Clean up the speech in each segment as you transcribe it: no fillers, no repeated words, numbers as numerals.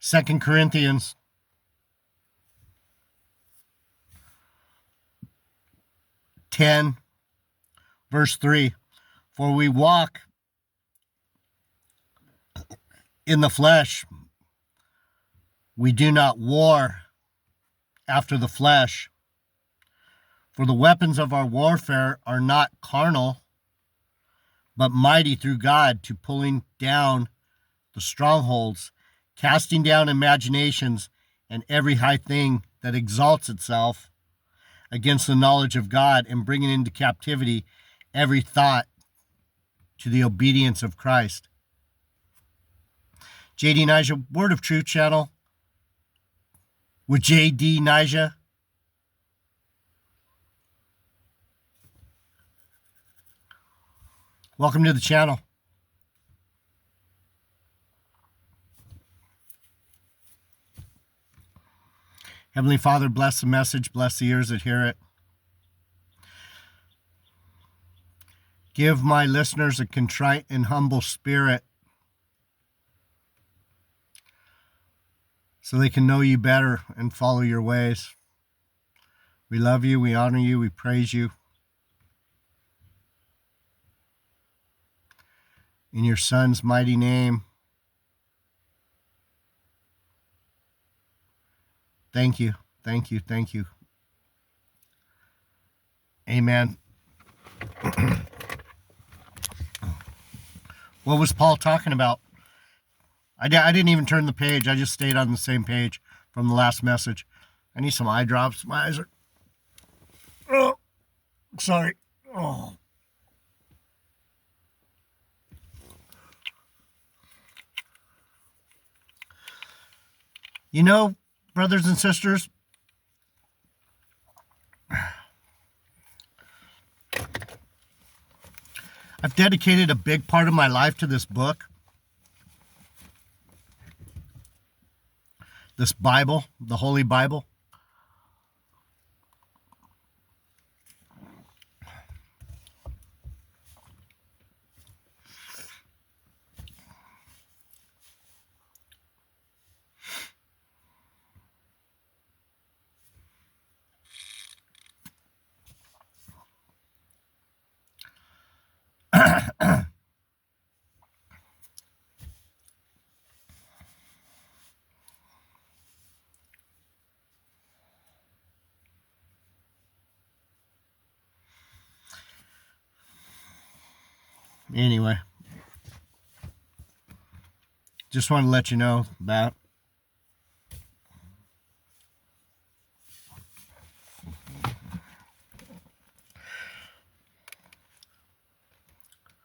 2 Corinthians 10, verse 3. For we walk in the flesh. We do not war after the flesh. For the weapons of our warfare are not carnal, but mighty through God to pulling down the strongholds, casting down imaginations and every high thing that exalts itself against the knowledge of God, and bringing into captivity every thought to the obedience of Christ. JD Nija, Word of Truth channel with JD Nija. Welcome to the channel. Heavenly Father, bless the message, bless the ears that hear it. Give my listeners a contrite and humble spirit so they can know you better and follow your ways. We love you, we honor you, we praise you. In your Son's mighty name, thank you, thank you, thank you. Amen. What was Paul talking about? I didn't even turn the page. I just stayed on the same page from the last message. I need some eye drops. My eyes are... Oh, sorry. Oh. You know, brothers and sisters, I've dedicated a big part of my life to this book, this Bible, the Holy Bible. Anyway, just want to let you know about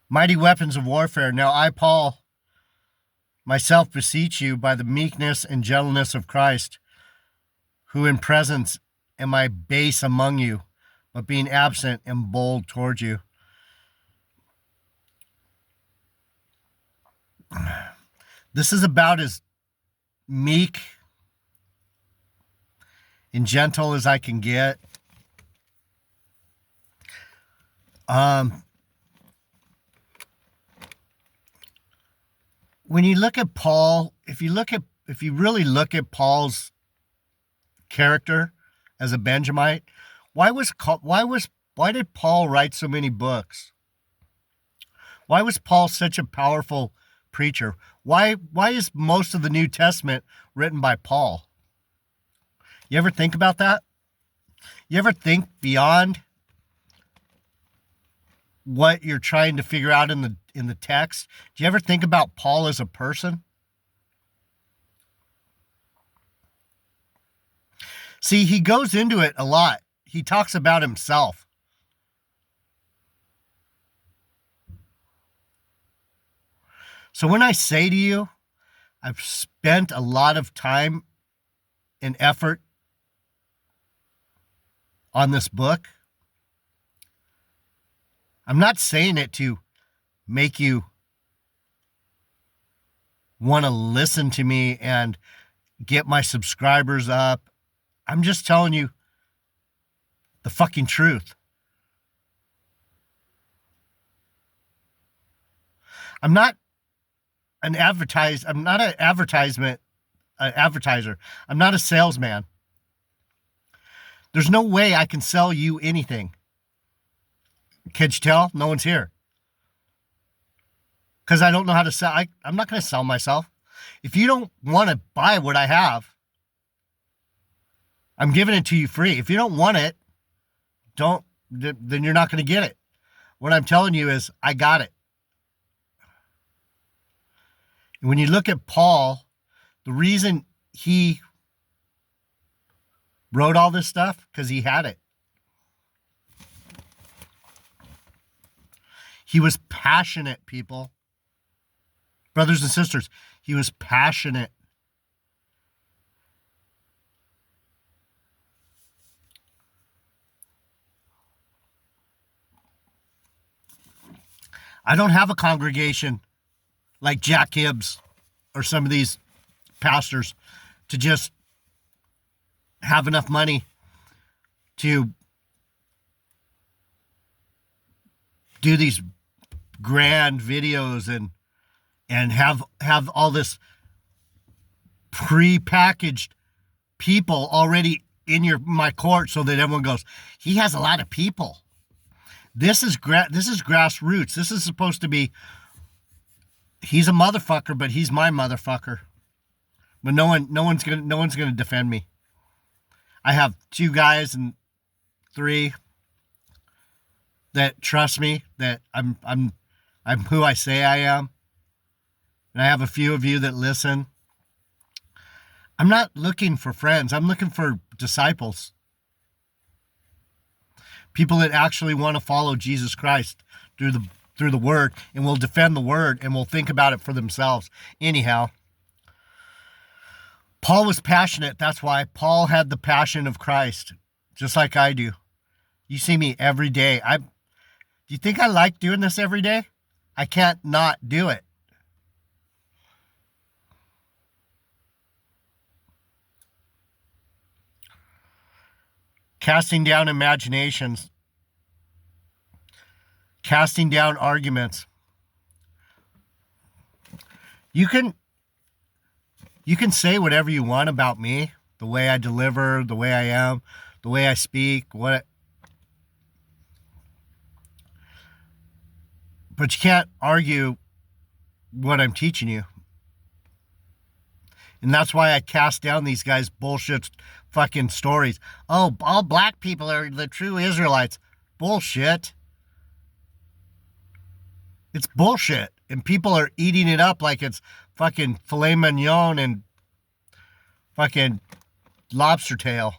mighty weapons of warfare. Now I, Paul, myself beseech you by the meekness and gentleness of Christ, who in presence am I base among you, but being absent am bold toward you. This is about as meek and gentle as I can get. When you look at Paul, if you really look at Paul's character as a Benjamite, why did Paul write so many books? Why was Paul such a powerful preacher? Why is most of the New Testament written by Paul? You ever think about that? You ever think beyond what you're trying to figure out in the text? Do you ever think about Paul as a person? See, he goes into it a lot. He talks about himself. So when I say to you, I've spent a lot of time and effort on this book, I'm not saying it to make you want to listen to me and get my subscribers up. I'm just telling you the fucking truth. I'm not an advertisement an advertiser. I'm not a salesman. There's no way I can sell you anything. Can't you tell? No one's here. Because I don't know how to sell. I'm not going to sell myself. If you don't want to buy what I have, I'm giving it to you free. If you don't want it, then you're not going to get it. What I'm telling you is I got it. And when you look at Paul, the reason he wrote all this stuff, because he had it. He was passionate, people. Brothers and sisters, he was passionate. I don't have a congregation like Jack Hibbs or some of these pastors to just have enough money to do these grand videos and have all this pre-packaged people already in my court so that everyone goes, he has a lot of people. This is grassroots. This is supposed to be, he's a motherfucker, but he's my motherfucker. But no one's gonna defend me. I have 2 guys and 3 that trust me that I'm who I say I am. And I have a few of you that listen. I'm not looking for friends. I'm looking for disciples. People that actually want to follow Jesus Christ through the word and will defend the word and will think about it for themselves. Anyhow, Paul was passionate. That's why Paul had the passion of Christ, just like I do. You see me every day. Do you think I like doing this every day? I can't not do it. Casting down imaginations. Casting down arguments. You can say whatever you want about me, the way I deliver, the way I am, the way I speak, but you can't argue what I'm teaching you. And that's why I cast down these guys' bullshit fucking stories. Oh, all black people are the true Israelites. Bullshit. It's bullshit. And people are eating it up like it's fucking filet mignon and fucking lobster tail.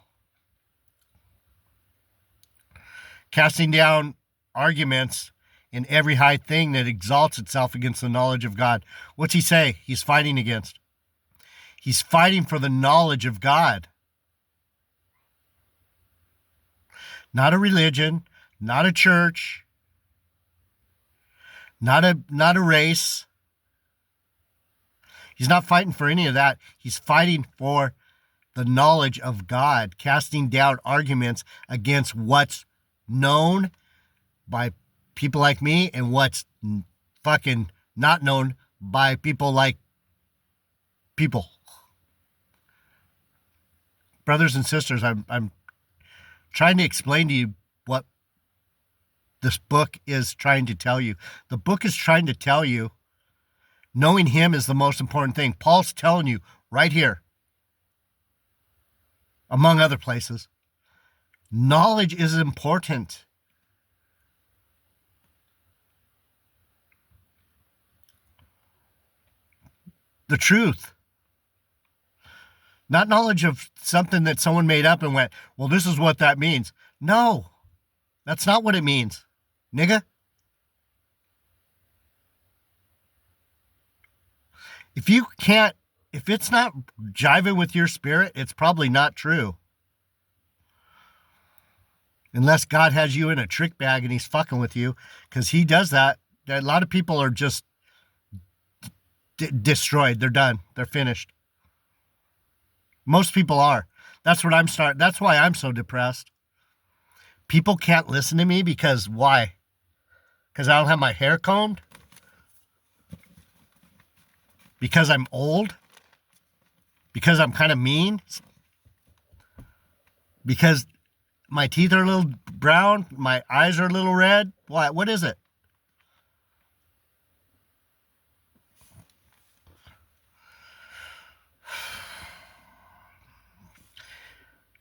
Casting down arguments in every high thing that exalts itself against the knowledge of God. What's he say? He's fighting against. He's fighting for the knowledge of God. Not a religion, not a church, not a race. He's not fighting for any of that. He's fighting for the knowledge of God, casting down arguments against what's known by people like me and what's fucking not known by people like people. Brothers and sisters, I'm trying to explain to you what this book is trying to tell you. The book is trying to tell you knowing him is the most important thing. Paul's telling you right here, among other places, knowledge is important. The truth. Not knowledge of something that someone made up and went, well, this is what that means. No, that's not what it means, nigga. If it's not jiving with your spirit, it's probably not true. Unless God has you in a trick bag and he's fucking with you, because he does that. A lot of people are just destroyed. They're done. They're finished. Most people are. That's why I'm so depressed. People can't listen to me because why? Because I don't have my hair combed? Because I'm old? Because I'm kind of mean? Because my teeth are a little brown? My eyes are a little red? What is it?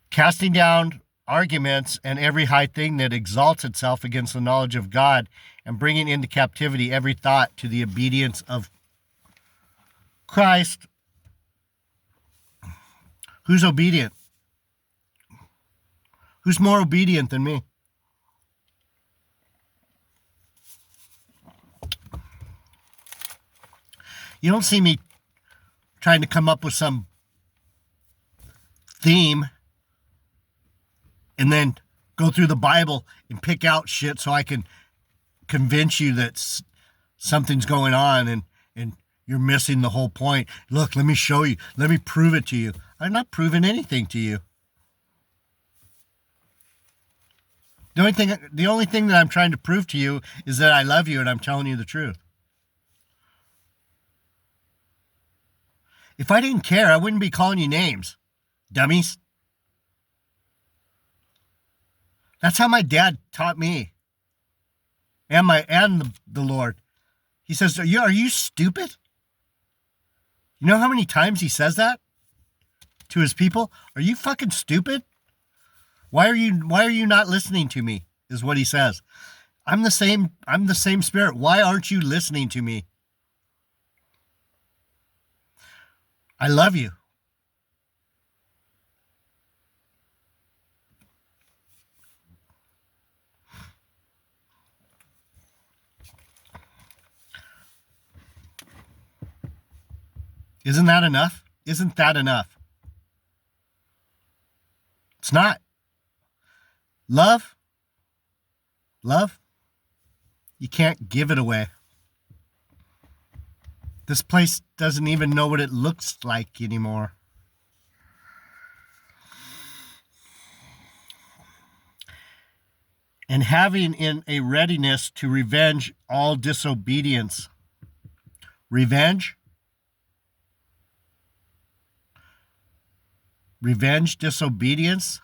Casting down arguments and every high thing that exalts itself against the knowledge of God, and bringing into captivity every thought to the obedience of Christ. Who's obedient? Who's more obedient than me? You don't see me trying to come up with some theme and then go through the Bible and pick out shit so I can convince you that something's going on and you're missing the whole point. Look, let me show you. Let me prove it to you. I'm not proving anything to you. The only thing that I'm trying to prove to you is that I love you and I'm telling you the truth. If I didn't care, I wouldn't be calling you names, dummies. That's how my dad taught me. And the Lord. He says, are you stupid? You know how many times he says that to his people? Are you fucking stupid? Why are you not listening to me? Is what he says. I'm the same spirit. Why aren't you listening to me? I love you. Isn't that enough? Isn't that enough? It's not. Love, you can't give it away. This place doesn't even know what it looks like anymore. And having in a readiness to revenge all disobedience. Revenge, disobedience.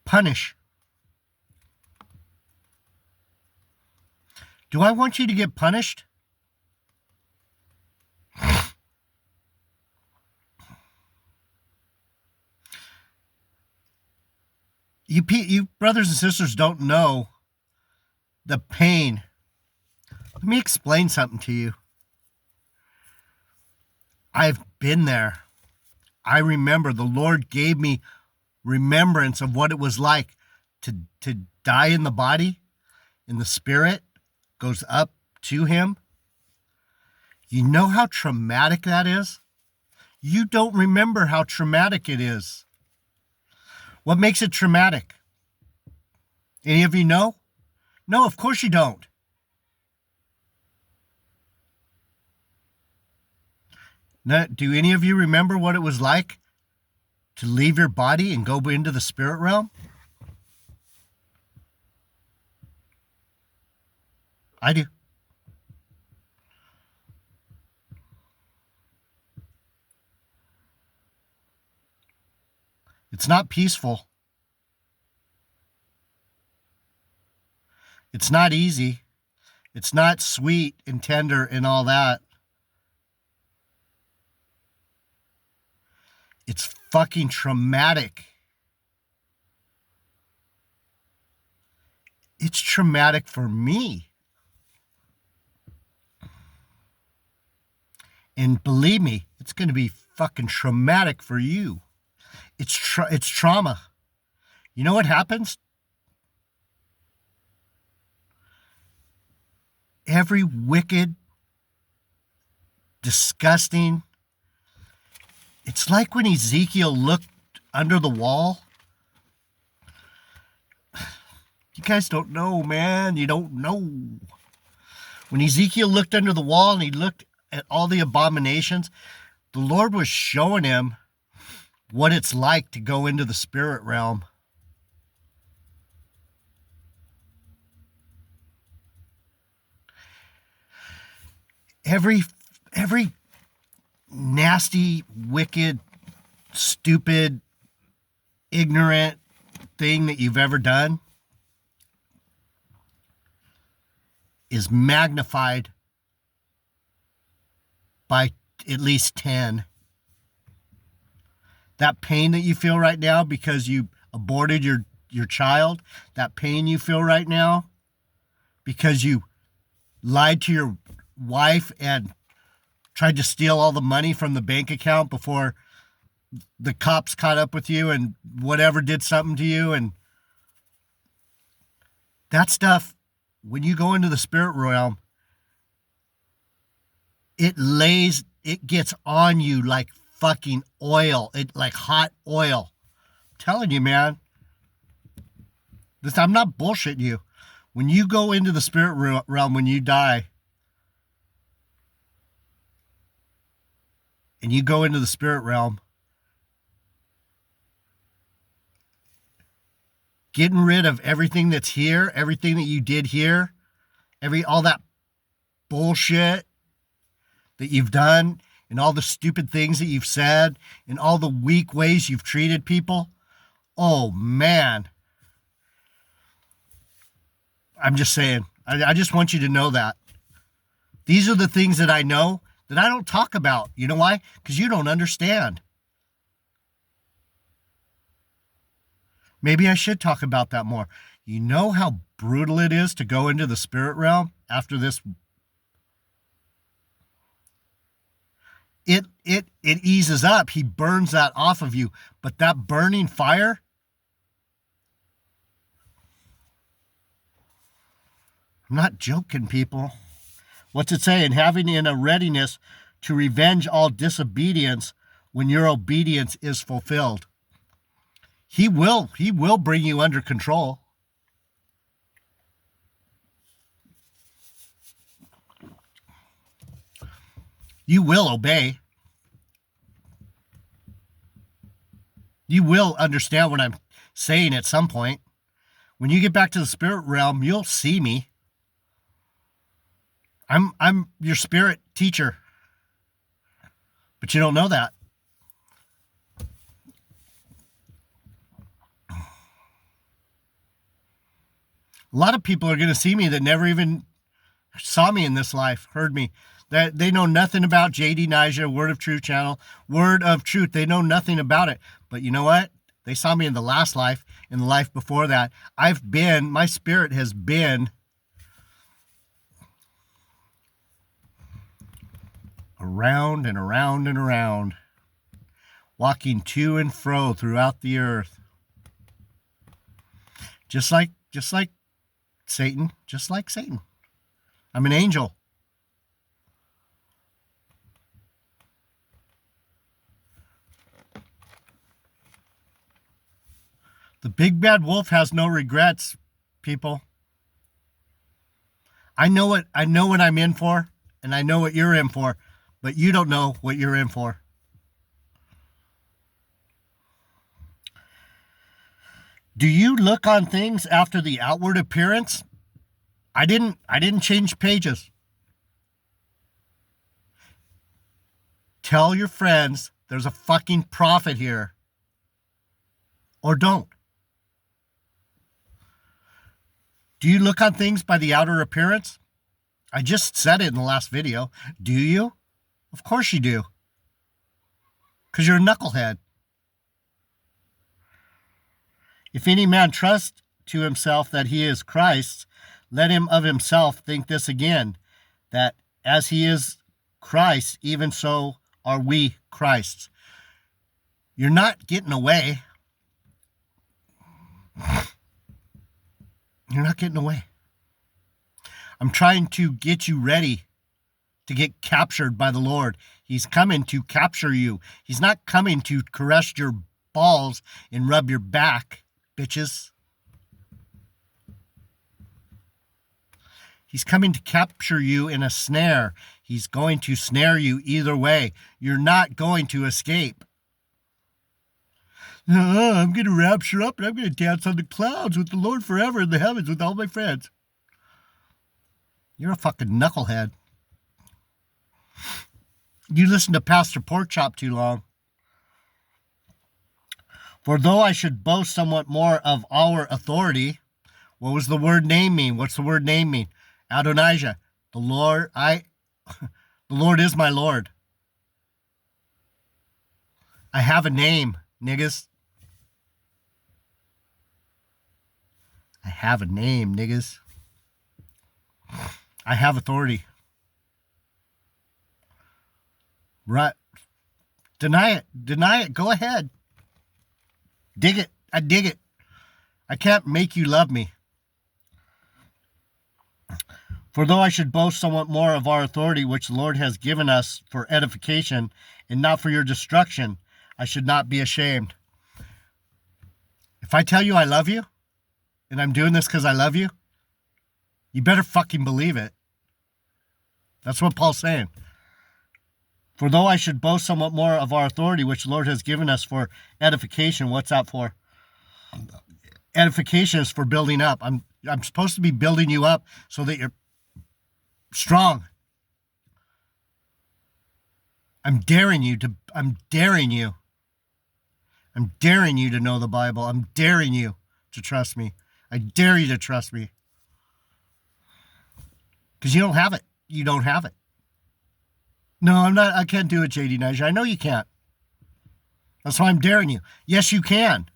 Punish. Do I want you to get punished? You brothers and sisters don't know the pain. Let me explain something to you. I've been there. I remember the Lord gave me remembrance of what it was like to die in the body, and the spirit goes up to him. You know how traumatic that is? You don't remember how traumatic it is. What makes it traumatic? Any of you know? No, of course you don't. Now, do any of you remember what it was like to leave your body and go into the spirit realm? I do. It's not peaceful. It's not easy. It's not sweet and tender and all that. It's fucking traumatic. It's traumatic for me. And believe me, it's going to be fucking traumatic for you. It's trauma. You know what happens? Every wicked, disgusting, it's like when Ezekiel looked under the wall. You guys don't know, man. You don't know. When Ezekiel looked under the wall and he looked at all the abominations, the Lord was showing him what it's like to go into the spirit realm. every nasty, wicked, stupid, ignorant thing that you've ever done is magnified by at least 10. That pain that you feel right now because you aborted your child, that pain you feel right now because you lied to your wife and tried to steal all the money from the bank account before the cops caught up with you and whatever did something to you. And that stuff, when you go into the spirit realm, it gets on you like fucking oil. Like hot oil. I'm telling you, man. I'm not bullshitting you. When you go into the spirit realm, when you die, and you go into the spirit realm, getting rid of everything that's here, everything that you did here, all that bullshit that you've done, and all the stupid things that you've said, and all the weak ways you've treated people. Oh, man. I'm just saying. I just want you to know that. These are the things that I know that I don't talk about. You know why? Because you don't understand. Maybe I should talk about that more. You know how brutal it is to go into the spirit realm after this? It eases up. He burns that off of you. But that burning fire, I'm not joking, people. What's it saying? Having in a readiness to revenge all disobedience when your obedience is fulfilled. He will bring you under control. You will obey. You will understand what I'm saying at some point. When you get back to the spirit realm, you'll see me. I'm your spirit teacher. But you don't know that. A lot of people are going to see me that never even saw me in this life, heard me. That they know nothing about JD Nija, Word of Truth channel, Word of Truth. They know nothing about it. But you know what? They saw me in the last life, in the life before that. My spirit has been around and around and around, walking to and fro throughout the earth. Just like Satan, just like Satan. I'm an angel. The big bad wolf has no regrets, people. I know what I'm in for, and I know what you're in for, but you don't know what you're in for. Do you look on things after the outward appearance? I didn't change pages. Tell your friends there's a fucking prophet here. Or don't. Do you look on things by the outer appearance? I just said it in the last video. Do you? Of course you do. Because you're a knucklehead. If any man trust to himself that he is Christ, let him of himself think this again, that as he is Christ, even so are we Christ's. You're not getting away. You're not getting away. I'm trying to get you ready to get captured by the Lord. He's coming to capture you. He's not coming to caress your balls and rub your back, bitches. He's coming to capture you in a snare. He's going to snare you either way. You're not going to escape. I'm going to rapture up and I'm going to dance on the clouds with the Lord forever in the heavens with all my friends. You're a fucking knucklehead. You listen to Pastor Porkchop too long. For though I should boast somewhat more of our authority, what was the word name mean? What's the word name mean? Adonijah, the Lord, the Lord is my Lord. I have a name, niggas. I have a name, niggas. I have authority. Right. Deny it. Deny it. Go ahead. Dig it. I dig it. I can't make you love me. For though I should boast somewhat more of our authority, which the Lord has given us for edification and not for your destruction, I should not be ashamed. If I tell you I love you, and I'm doing this because I love you, you better fucking believe it. That's what Paul's saying. For though I should boast somewhat more of our authority, which the Lord has given us for edification, what's that for? Edification is for building up. I'm supposed to be building you up so that you're strong. I'm daring you to know the Bible. I'm daring you to trust me. I dare you to trust me. Because you don't have it. You don't have it. No, I can't do it, JD Nigel. I know you can't. That's why I'm daring you. Yes, you can.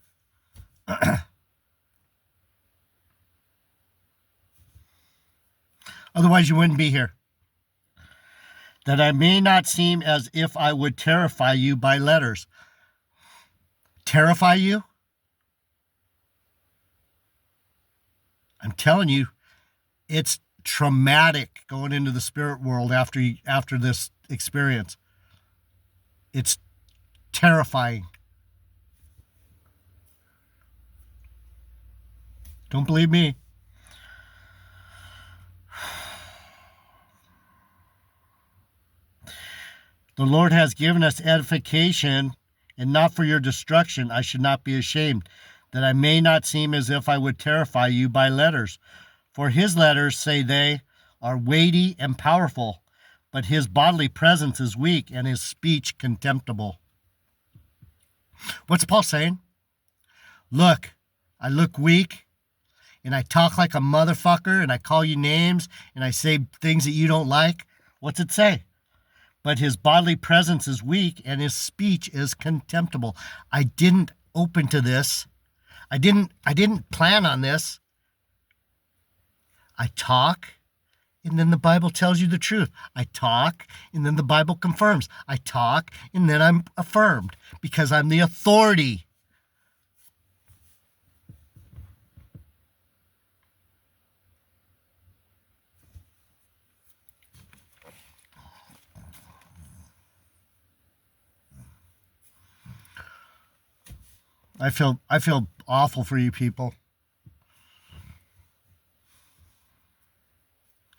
Otherwise, you wouldn't be here. That I may not seem as if I would terrify you by letters. Terrify you? I'm telling you, it's traumatic going into the spirit world after this experience. It's terrifying. Don't believe me? The Lord has given us edification and not for your destruction. I should not be ashamed, that I may not seem as if I would terrify you by letters. For his letters, say they, are weighty and powerful, but his bodily presence is weak and his speech contemptible. What's Paul saying? Look, I look weak, and I talk like a motherfucker, and I call you names, and I say things that you don't like. What's it say? But his bodily presence is weak, and his speech is contemptible. I didn't open to this. I didn't plan on this. I talk, and then the Bible tells you the truth. I talk, and then the Bible confirms. I talk, and then I'm affirmed because I'm the authority. I feel awful for you people.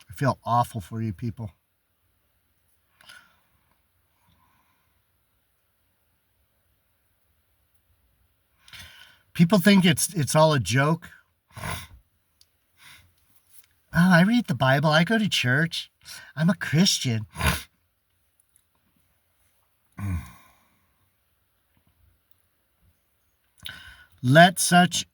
I feel awful for you people. People think it's all a joke. Oh, I read the Bible. I go to church. I'm a Christian. Let such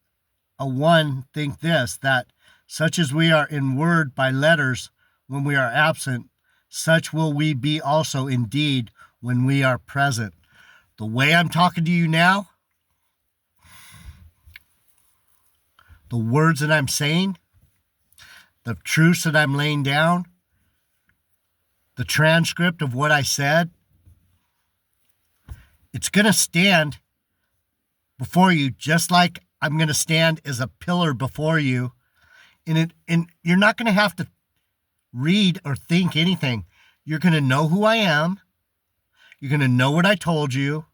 a one think this, that such as we are in word by letters when we are absent, such will we be also indeed when we are present. The way I'm talking to you now, the words that I'm saying, the truths that I'm laying down, the transcript of what I said, it's going to stand before you just like I'm going to stand as a pillar before you. And you're not going to have to read or think anything. You're going to know who I am. You're going to know what I told you.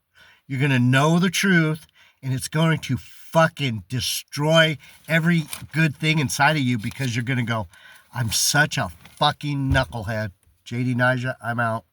You're going to know the truth. And it's going to fucking destroy every good thing inside of you because you're going to go, I'm such a fucking knucklehead. JD Nija, I'm out.